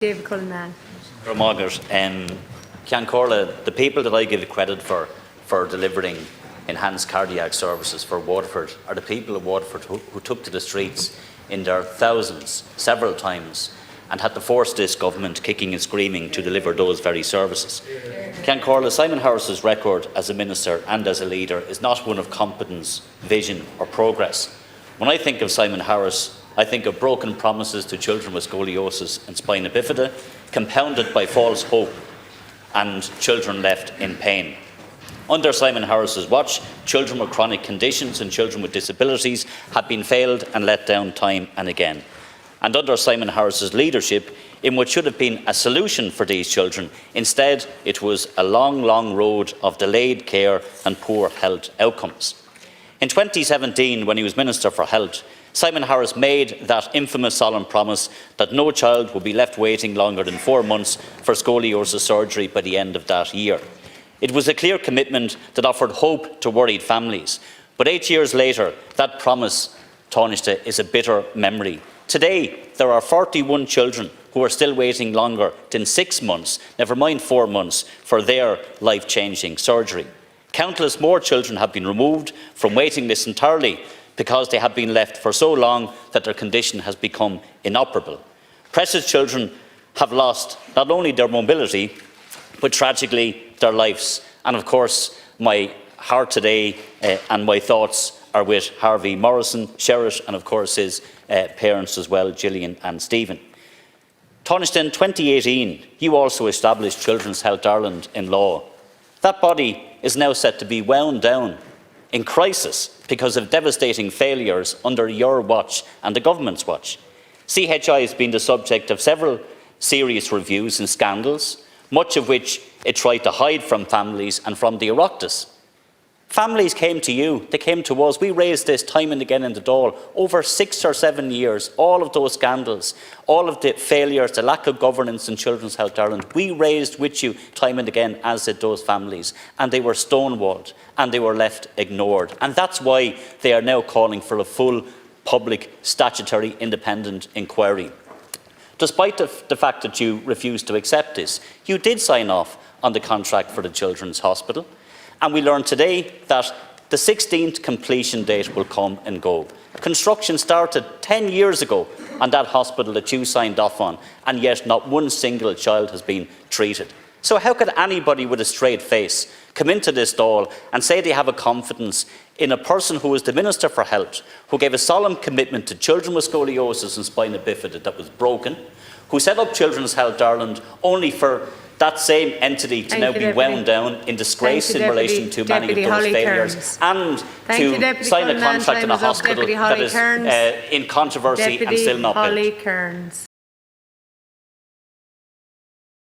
David Cullinane. Ceann Comhairle, the people that I give credit for delivering enhanced cardiac services for Waterford are the people of Waterford who took to the streets in their thousands several times and had to force this government kicking and screaming to deliver those very services. Ceann Comhairle, Simon Harris's record as a minister and as a leader is not one of competence, vision or progress. When I think of Simon Harris, I think of broken promises to children with scoliosis and spina bifida, compounded by false hope and children left in pain. Under Simon Harris's watch, children with chronic conditions and children with disabilities have been failed and let down time and again. And under Simon Harris's leadership, in what should have been a solution for these children, instead it was a long, long road of delayed care and poor health outcomes. In 2017, when he was Minister for Health, Simon Harris made that infamous solemn promise that no child would be left waiting longer than 4 months for scoliosis surgery by the end of that year. It was a clear commitment that offered hope to worried families. But 8 years later, that promise, Tánaiste, is a bitter memory. Today, there are 41 children who are still waiting longer than 6 months, never mind 4 months, for their life-changing surgery. Countless more children have been removed from waiting lists entirely because they have been left for so long that their condition has become inoperable. Precious children have lost not only their mobility, but tragically their lives. And of course, my heart today and my thoughts are with Harvey Morrison, Sherritt, and of course his parents as well, Gillian and Stephen. Tánaiste, in 2018, you also established Children's Health Ireland in law. That body is now set to be wound down in crisis because of devastating failures under your watch and the government's watch. CHI has been the subject of several serious reviews and scandals, much of which it tried to hide from families and from the Oireachtas. Families came to you, they came to us. We raised this time and again in the Dáil. Over 6 or 7 years, all of those scandals, all of the failures, the lack of governance in Children's Health Ireland, we raised with you time and again, as did those families. And they were stonewalled and they were left ignored. And that's why they are now calling for a full public, statutory, independent inquiry. Despite the fact that you refused to accept this, you did sign off on the contract for the Children's Hospital. And we learned today that the 16th completion date will come and go. Construction started 10 years ago on that hospital that you signed off on, and yet not one single child has been treated. So how could anybody with a straight face come into this Dáil and say they have a confidence in a person who was the Minister for Health, who gave a solemn commitment to children with scoliosis and spina bifida that was broken, who set up Children's Health Ireland only for that same entity to now be wound down in disgrace in relation to many of those failures, and to sign a contract in a hospital that is in controversy and still not built.